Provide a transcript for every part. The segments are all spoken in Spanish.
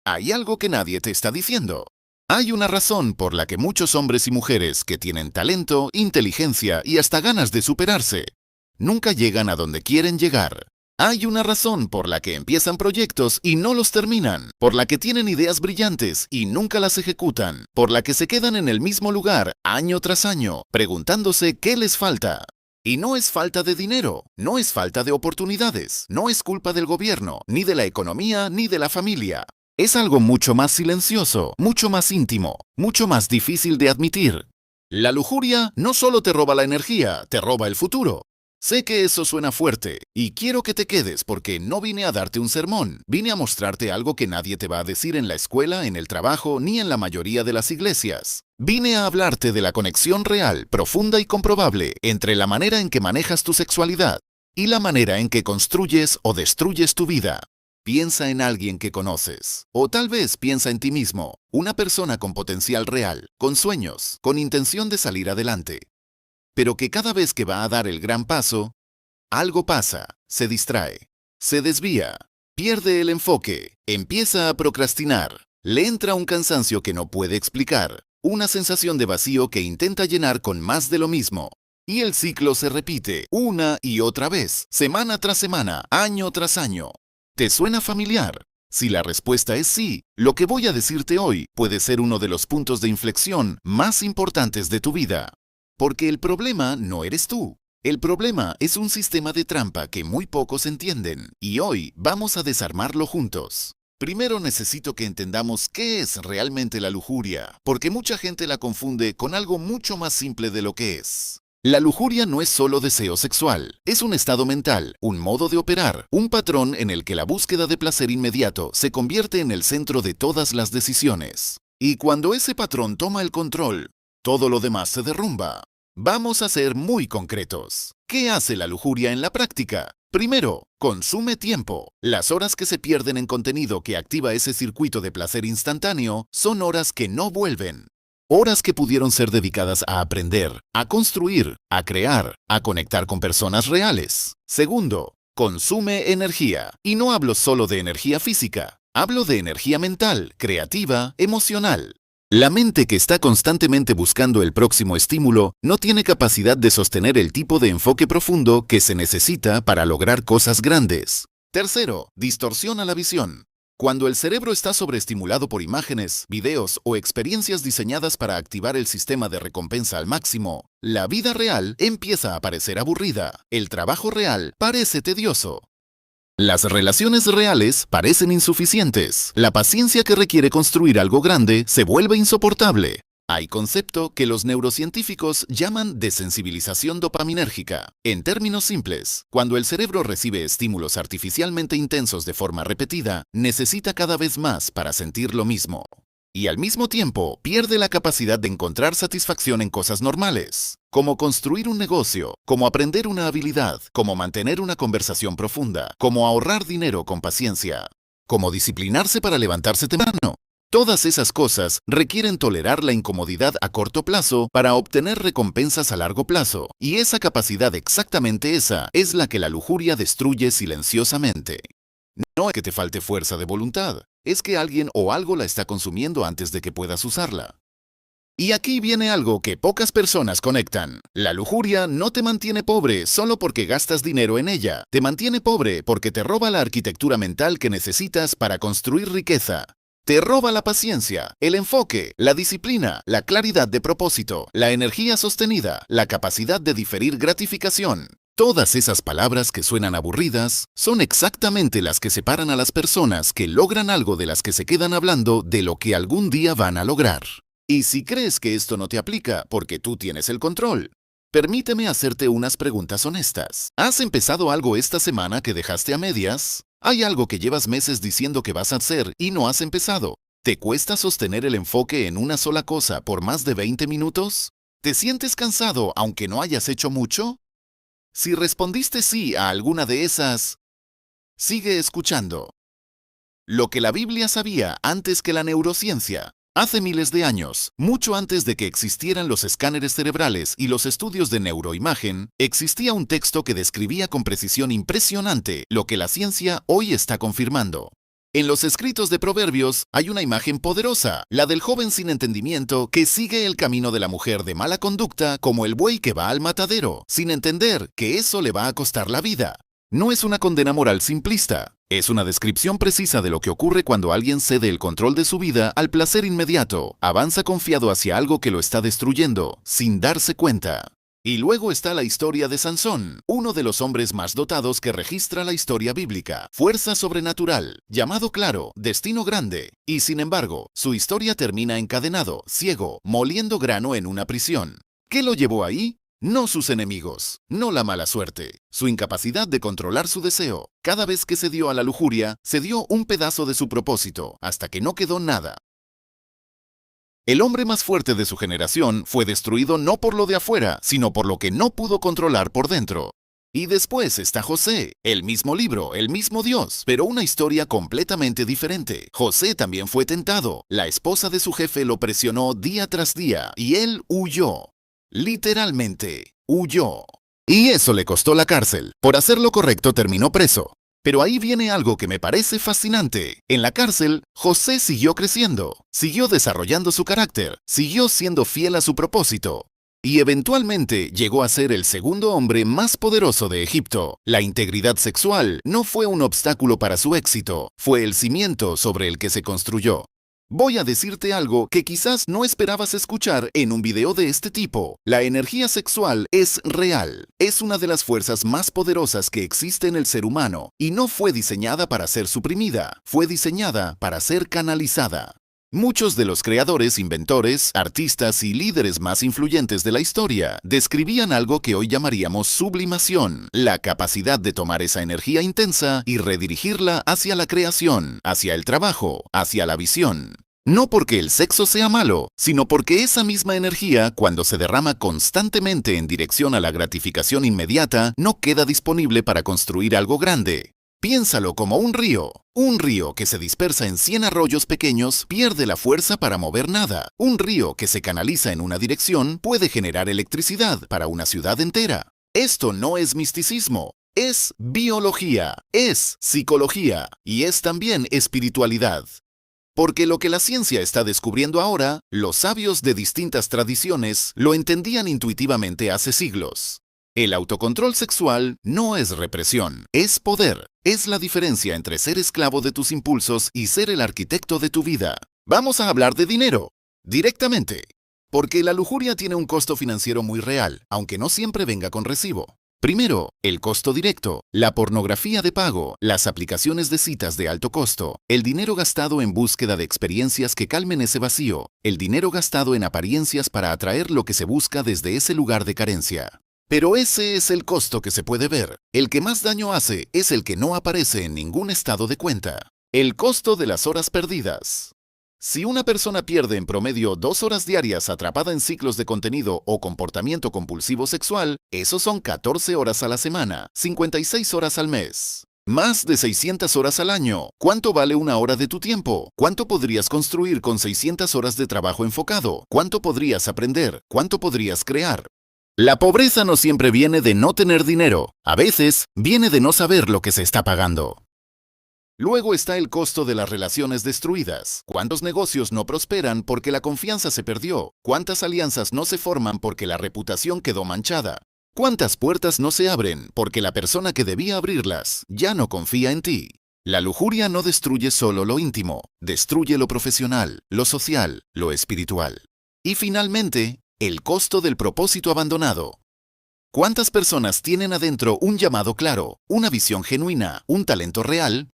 Hay algo que nadie te está diciendo. Hay una razón por la que muchos hombres y mujeres que tienen talento, inteligencia y hasta ganas de superarse, nunca llegan a donde quieren llegar. Hay una razón por la que empiezan proyectos y no los terminan, por la que tienen ideas brillantes y nunca las ejecutan, por la que se quedan en el mismo lugar año tras año, preguntándose qué les falta. Y no es falta de dinero, no es falta de oportunidades, no es culpa del gobierno, ni de la economía, ni de la familia. Es algo mucho más silencioso, mucho más íntimo, mucho más difícil de admitir. La lujuria no solo te roba la energía, te roba el futuro. Sé que eso suena fuerte, y quiero que te quedes porque no vine a darte un sermón, vine a mostrarte algo que nadie te va a decir en la escuela, en el trabajo, ni en la mayoría de las iglesias. Vine a hablarte de la conexión real, profunda y comprobable entre la manera en que manejas tu sexualidad y la manera en que construyes o destruyes tu vida. Piensa en alguien que conoces, o tal vez piensa en ti mismo, una persona con potencial real, con sueños, con intención de salir adelante. Pero que cada vez que va a dar el gran paso, algo pasa, se distrae, se desvía, pierde el enfoque, empieza a procrastinar, le entra un cansancio que no puede explicar, una sensación de vacío que intenta llenar con más de lo mismo. Y el ciclo se repite una y otra vez, semana tras semana, año tras año. ¿Te suena familiar? Si la respuesta es sí, lo que voy a decirte hoy puede ser uno de los puntos de inflexión más importantes de tu vida. Porque el problema no eres tú. El problema es un sistema de trampa que muy pocos entienden, y hoy vamos a desarmarlo juntos. Primero necesito que entendamos qué es realmente la lujuria, porque mucha gente la confunde con algo mucho más simple de lo que es. La lujuria no es solo deseo sexual, es un estado mental, un modo de operar, un patrón en el que la búsqueda de placer inmediato se convierte en el centro de todas las decisiones. Y cuando ese patrón toma el control, todo lo demás se derrumba. Vamos a ser muy concretos. ¿Qué hace la lujuria en la práctica? Primero, consume tiempo. Las horas que se pierden en contenido que activa ese circuito de placer instantáneo son horas que no vuelven. Horas que pudieron ser dedicadas a aprender, a construir, a crear, a conectar con personas reales. Segundo, consume energía. Y no hablo solo de energía física, hablo de energía mental, creativa, emocional. La mente que está constantemente buscando el próximo estímulo no tiene capacidad de sostener el tipo de enfoque profundo que se necesita para lograr cosas grandes. Tercero, distorsiona la visión. Cuando el cerebro está sobreestimulado por imágenes, videos o experiencias diseñadas para activar el sistema de recompensa al máximo, la vida real empieza a parecer aburrida, el trabajo real parece tedioso. Las relaciones reales parecen insuficientes. La paciencia que requiere construir algo grande se vuelve insoportable. Hay concepto que los neurocientíficos llaman desensibilización dopaminérgica. En términos simples, cuando el cerebro recibe estímulos artificialmente intensos de forma repetida, necesita cada vez más para sentir lo mismo. Y al mismo tiempo pierde la capacidad de encontrar satisfacción en cosas normales, como construir un negocio, como aprender una habilidad, como mantener una conversación profunda, como ahorrar dinero con paciencia, como disciplinarse para levantarse temprano. Todas esas cosas requieren tolerar la incomodidad a corto plazo para obtener recompensas a largo plazo, y esa capacidad exactamente esa es la que la lujuria destruye silenciosamente. No es que te falte fuerza de voluntad, es que alguien o algo la está consumiendo antes de que puedas usarla. Y aquí viene algo que pocas personas conectan. La lujuria no te mantiene pobre solo porque gastas dinero en ella. Te mantiene pobre porque te roba la arquitectura mental que necesitas para construir riqueza. Te roba la paciencia, el enfoque, la disciplina, la claridad de propósito, la energía sostenida, la capacidad de diferir gratificación. Todas esas palabras que suenan aburridas son exactamente las que separan a las personas que logran algo de las que se quedan hablando de lo que algún día van a lograr. Y si crees que esto no te aplica porque tú tienes el control, permíteme hacerte unas preguntas honestas. ¿Has empezado algo esta semana que dejaste a medias? ¿Hay algo que llevas meses diciendo que vas a hacer y no has empezado? ¿Te cuesta sostener el enfoque en una sola cosa por más de 20 minutos? ¿Te sientes cansado aunque no hayas hecho mucho? Si respondiste sí a alguna de esas, sigue escuchando. Lo que la Biblia sabía antes que la neurociencia. Hace miles de años, mucho antes de que existieran los escáneres cerebrales y los estudios de neuroimagen, existía un texto que describía con precisión impresionante lo que la ciencia hoy está confirmando. En los escritos de Proverbios hay una imagen poderosa, la del joven sin entendimiento que sigue el camino de la mujer de mala conducta como el buey que va al matadero, sin entender que eso le va a costar la vida. No es una condena moral simplista, es una descripción precisa de lo que ocurre cuando alguien cede el control de su vida al placer inmediato, avanza confiado hacia algo que lo está destruyendo, sin darse cuenta. Y luego está la historia de Sansón, uno de los hombres más dotados que registra la historia bíblica. Fuerza sobrenatural, llamado claro, destino grande. Y sin embargo, su historia termina encadenado, ciego, moliendo grano en una prisión. ¿Qué lo llevó ahí? No sus enemigos, no la mala suerte, su incapacidad de controlar su deseo. Cada vez que se dio a la lujuria, se dio un pedazo de su propósito, hasta que no quedó nada. El hombre más fuerte de su generación fue destruido no por lo de afuera, sino por lo que no pudo controlar por dentro. Y después está José, el mismo libro, el mismo Dios, pero una historia completamente diferente. José también fue tentado, la esposa de su jefe lo presionó día tras día, y él huyó. Literalmente, huyó. Y eso le costó la cárcel. Por hacer lo correcto terminó preso. Pero ahí viene algo que me parece fascinante. En la cárcel, José siguió creciendo, siguió desarrollando su carácter, siguió siendo fiel a su propósito. Y eventualmente llegó a ser el segundo hombre más poderoso de Egipto. La integridad sexual no fue un obstáculo para su éxito, fue el cimiento sobre el que se construyó. Voy a decirte algo que quizás no esperabas escuchar en un video de este tipo. La energía sexual es real. Es una de las fuerzas más poderosas que existe en el ser humano y no fue diseñada para ser suprimida, fue diseñada para ser canalizada. Muchos de los creadores, inventores, artistas y líderes más influyentes de la historia describían algo que hoy llamaríamos sublimación, la capacidad de tomar esa energía intensa y redirigirla hacia la creación, hacia el trabajo, hacia la visión. No porque el sexo sea malo, sino porque esa misma energía, cuando se derrama constantemente en dirección a la gratificación inmediata, no queda disponible para construir algo grande. Piénsalo como un río. Un río que se dispersa en 100 arroyos pequeños pierde la fuerza para mover nada. Un río que se canaliza en una dirección puede generar electricidad para una ciudad entera. Esto no es misticismo, es biología, es psicología y es también espiritualidad. Porque lo que la ciencia está descubriendo ahora, los sabios de distintas tradiciones lo entendían intuitivamente hace siglos. El autocontrol sexual no es represión, es poder. Es la diferencia entre ser esclavo de tus impulsos y ser el arquitecto de tu vida. Vamos a hablar de dinero, directamente. Porque la lujuria tiene un costo financiero muy real, aunque no siempre venga con recibo. Primero, el costo directo, la pornografía de pago, las aplicaciones de citas de alto costo, el dinero gastado en búsqueda de experiencias que calmen ese vacío, el dinero gastado en apariencias para atraer lo que se busca desde ese lugar de carencia. Pero ese es el costo que se puede ver. El que más daño hace es el que no aparece en ningún estado de cuenta. El costo de las horas perdidas. Si una persona pierde en promedio 2 horas diarias atrapada en ciclos de contenido o comportamiento compulsivo sexual, esos son 14 horas a la semana, 56 horas al mes. Más de 600 horas al año. ¿Cuánto vale una hora de tu tiempo? ¿Cuánto podrías construir con 600 horas de trabajo enfocado? ¿Cuánto podrías aprender? ¿Cuánto podrías crear? La pobreza no siempre viene de no tener dinero, a veces viene de no saber lo que se está pagando. Luego está el costo de las relaciones destruidas. ¿Cuántos negocios no prosperan porque la confianza se perdió? ¿Cuántas alianzas no se forman porque la reputación quedó manchada? ¿Cuántas puertas no se abren porque la persona que debía abrirlas ya no confía en ti? La lujuria no destruye solo lo íntimo, destruye lo profesional, lo social, lo espiritual. Y finalmente, el costo del propósito abandonado. ¿Cuántas personas tienen adentro un llamado claro, una visión genuina, un talento real,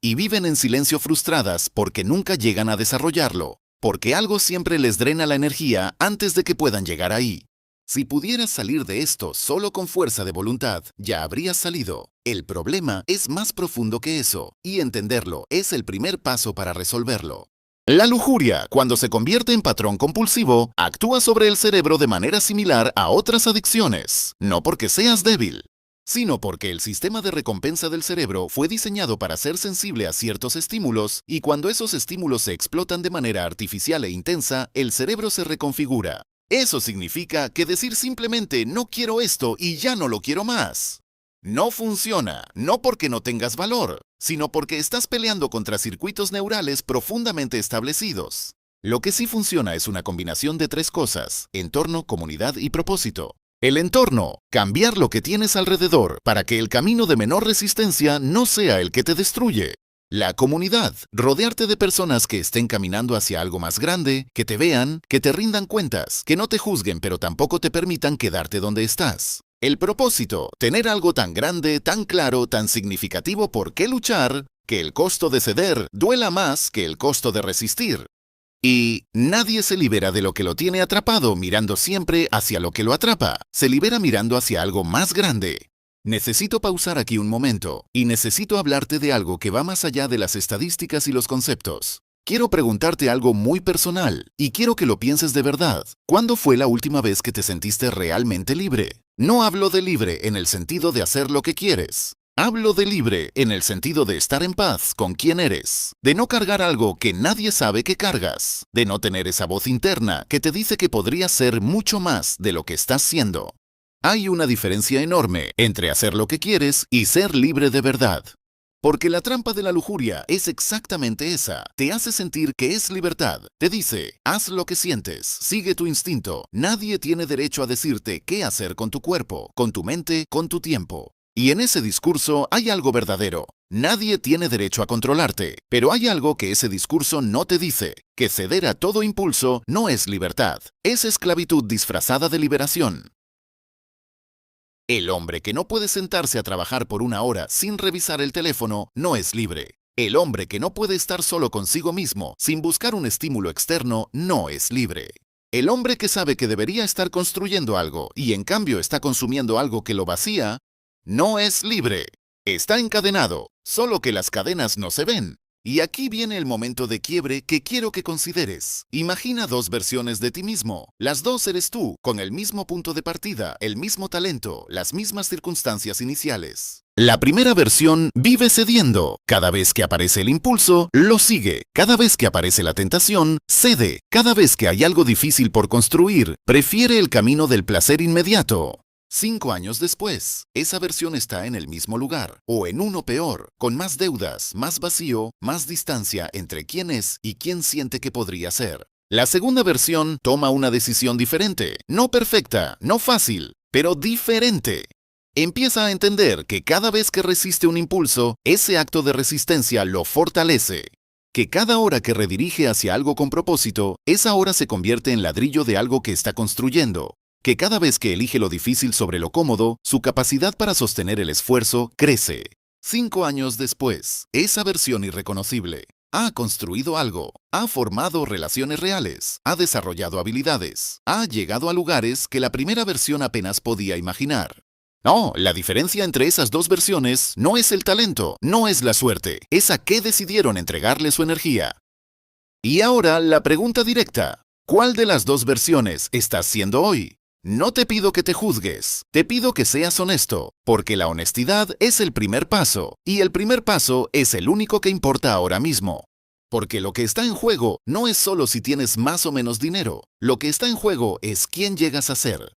y viven en silencio frustradas porque nunca llegan a desarrollarlo, porque algo siempre les drena la energía antes de que puedan llegar ahí? Si pudieras salir de esto solo con fuerza de voluntad, ya habrías salido. El problema es más profundo que eso, y entenderlo es el primer paso para resolverlo. La lujuria, cuando se convierte en patrón compulsivo, actúa sobre el cerebro de manera similar a otras adicciones, no porque seas débil, sino porque el sistema de recompensa del cerebro fue diseñado para ser sensible a ciertos estímulos y cuando esos estímulos se explotan de manera artificial e intensa, el cerebro se reconfigura. Eso significa que decir simplemente no quiero esto y ya no lo quiero más No funciona, no porque no tengas valor, sino porque estás peleando contra circuitos neurales profundamente establecidos. Lo que sí funciona es una combinación de tres cosas: entorno, comunidad y propósito. El entorno: cambiar lo que tienes alrededor para que el camino de menor resistencia no sea el que te destruye. La comunidad: rodearte de personas que estén caminando hacia algo más grande, que te vean, que te rindan cuentas, que no te juzguen pero tampoco te permitan quedarte donde estás. El propósito: tener algo tan grande, tan claro, tan significativo por qué luchar, que el costo de ceder duela más que el costo de resistir. Y nadie se libera de lo que lo tiene atrapado mirando siempre hacia lo que lo atrapa. Se libera mirando hacia algo más grande. Necesito pausar aquí un momento, y necesito hablarte de algo que va más allá de las estadísticas y los conceptos. Quiero preguntarte algo muy personal, y quiero que lo pienses de verdad. ¿Cuándo fue la última vez que te sentiste realmente libre? No hablo de libre en el sentido de hacer lo que quieres. Hablo de libre en el sentido de estar en paz con quien eres, de no cargar algo que nadie sabe que cargas, de no tener esa voz interna que te dice que podrías ser mucho más de lo que estás siendo. Hay una diferencia enorme entre hacer lo que quieres y ser libre de verdad. Porque la trampa de la lujuria es exactamente esa. Te hace sentir que es libertad. Te dice: haz lo que sientes, sigue tu instinto. Nadie tiene derecho a decirte qué hacer con tu cuerpo, con tu mente, con tu tiempo. Y en ese discurso hay algo verdadero. Nadie tiene derecho a controlarte, pero hay algo que ese discurso no te dice: que ceder a todo impulso no es libertad, es esclavitud disfrazada de liberación. El hombre que no puede sentarse a trabajar por una hora sin revisar el teléfono no es libre. El hombre que no puede estar solo consigo mismo sin buscar un estímulo externo no es libre. El hombre que sabe que debería estar construyendo algo y en cambio está consumiendo algo que lo vacía, no es libre. Está encadenado, solo que las cadenas no se ven. Y aquí viene el momento de quiebre que quiero que consideres. Imagina dos versiones de ti mismo. Las dos eres tú, con el mismo punto de partida, el mismo talento, las mismas circunstancias iniciales. La primera versión vive cediendo. Cada vez que aparece el impulso, lo sigue. Cada vez que aparece la tentación, cede. Cada vez que hay algo difícil por construir, prefiere el camino del placer inmediato. 5 años después, esa versión está en el mismo lugar, o en uno peor, con más deudas, más vacío, más distancia entre quién es y quién siente que podría ser. La segunda versión toma una decisión diferente, no perfecta, no fácil, pero diferente. Empieza a entender que cada vez que resiste un impulso, ese acto de resistencia lo fortalece. Que cada hora que redirige hacia algo con propósito, esa hora se convierte en ladrillo de algo que está construyendo. Que cada vez que elige lo difícil sobre lo cómodo, su capacidad para sostener el esfuerzo crece. 5 años después, esa versión irreconocible ha construido algo, ha formado relaciones reales, ha desarrollado habilidades, ha llegado a lugares que la primera versión apenas podía imaginar. No, la diferencia entre esas dos versiones no es el talento, no es la suerte, es a qué decidieron entregarle su energía. Y ahora la pregunta directa: ¿cuál de las dos versiones estás siendo hoy? No te pido que te juzgues, te pido que seas honesto, porque la honestidad es el primer paso, y el primer paso es el único que importa ahora mismo. Porque lo que está en juego no es solo si tienes más o menos dinero, lo que está en juego es quién llegas a ser.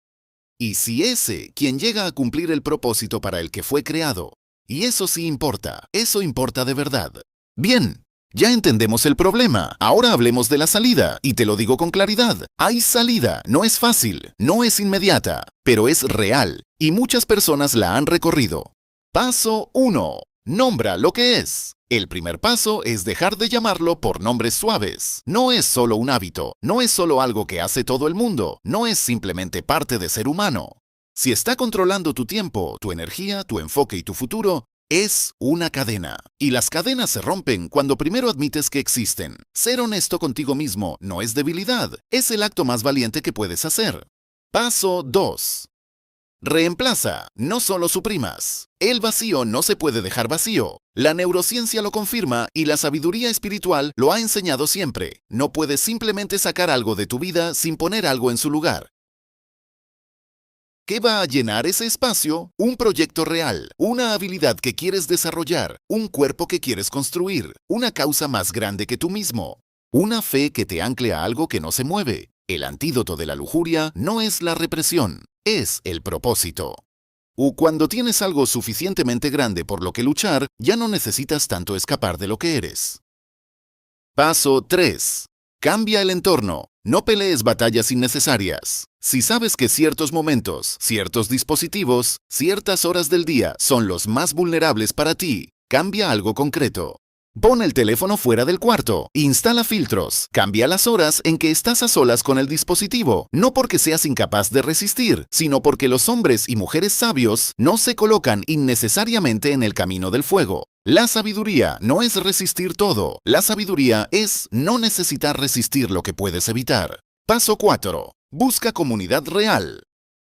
Y si ese, quien llega a cumplir el propósito para el que fue creado. Y eso sí importa, eso importa de verdad. Bien. Ya entendemos el problema, ahora hablemos de la salida, y te lo digo con claridad. Hay salida, no es fácil, no es inmediata, pero es real, y muchas personas la han recorrido. Paso 1. Nombra lo que es. El primer paso es dejar de llamarlo por nombres suaves. No es solo un hábito, no es solo algo que hace todo el mundo, no es simplemente parte de ser humano. Si está controlando tu tiempo, tu energía, tu enfoque y tu futuro, es una cadena. Y las cadenas se rompen cuando primero admites que existen. Ser honesto contigo mismo no es debilidad, es el acto más valiente que puedes hacer. Paso 2. Reemplaza, no solo suprimas. El vacío no se puede dejar vacío. La neurociencia lo confirma y la sabiduría espiritual lo ha enseñado siempre. No puedes simplemente sacar algo de tu vida sin poner algo en su lugar. ¿Qué va a llenar ese espacio? Un proyecto real, una habilidad que quieres desarrollar, un cuerpo que quieres construir, una causa más grande que tú mismo, una fe que te ancle a algo que no se mueve. El antídoto de la lujuria no es la represión, es el propósito. O cuando tienes algo suficientemente grande por lo que luchar, ya no necesitas tanto escapar de lo que eres. Paso 3. Cambia el entorno. No pelees batallas innecesarias. Si sabes que ciertos momentos, ciertos dispositivos, ciertas horas del día son los más vulnerables para ti, cambia algo concreto. Pon el teléfono fuera del cuarto, instala filtros, cambia las horas en que estás a solas con el dispositivo, no porque seas incapaz de resistir, sino porque los hombres y mujeres sabios no se colocan innecesariamente en el camino del fuego. La sabiduría no es resistir todo, la sabiduría es no necesitar resistir lo que puedes evitar. Paso 4. Busca comunidad real.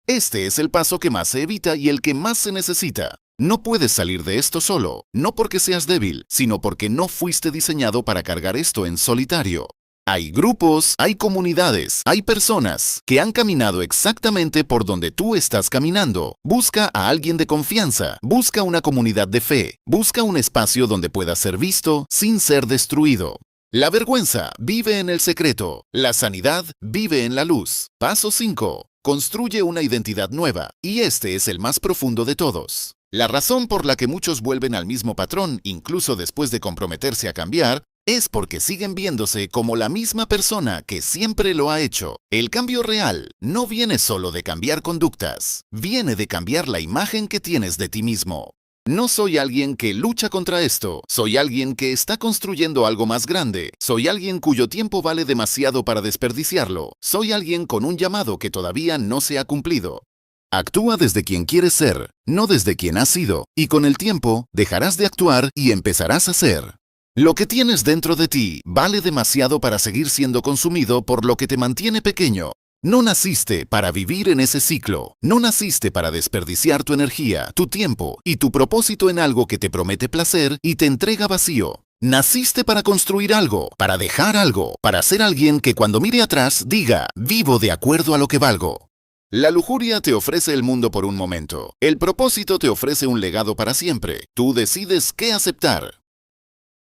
Este es el paso que más se evita y el que más se necesita. No puedes salir de esto solo, no porque seas débil, sino porque no fuiste diseñado para cargar esto en solitario. Hay grupos, hay comunidades, hay personas que han caminado exactamente por donde tú estás caminando. Busca a alguien de confianza, busca una comunidad de fe, busca un espacio donde puedas ser visto sin ser destruido. La vergüenza vive en el secreto, la sanidad vive en la luz. Paso 5. Construye una identidad nueva, y este es el más profundo de todos. La razón por la que muchos vuelven al mismo patrón, incluso después de comprometerse a cambiar, es porque siguen viéndose como la misma persona que siempre lo ha hecho. El cambio real no viene solo de cambiar conductas, viene de cambiar la imagen que tienes de ti mismo. No soy alguien que lucha contra esto, soy alguien que está construyendo algo más grande, soy alguien cuyo tiempo vale demasiado para desperdiciarlo, soy alguien con un llamado que todavía no se ha cumplido. Actúa desde quien quieres ser, no desde quien has sido, y con el tiempo dejarás de actuar y empezarás a ser. Lo que tienes dentro de ti vale demasiado para seguir siendo consumido por lo que te mantiene pequeño. No naciste para vivir en ese ciclo, no naciste para desperdiciar tu energía, tu tiempo y tu propósito en algo que te promete placer y te entrega vacío. Naciste para construir algo, para dejar algo, para ser alguien que cuando mire atrás diga, vivo de acuerdo a lo que valgo. La lujuria te ofrece el mundo por un momento. El propósito te ofrece un legado para siempre. Tú decides qué aceptar.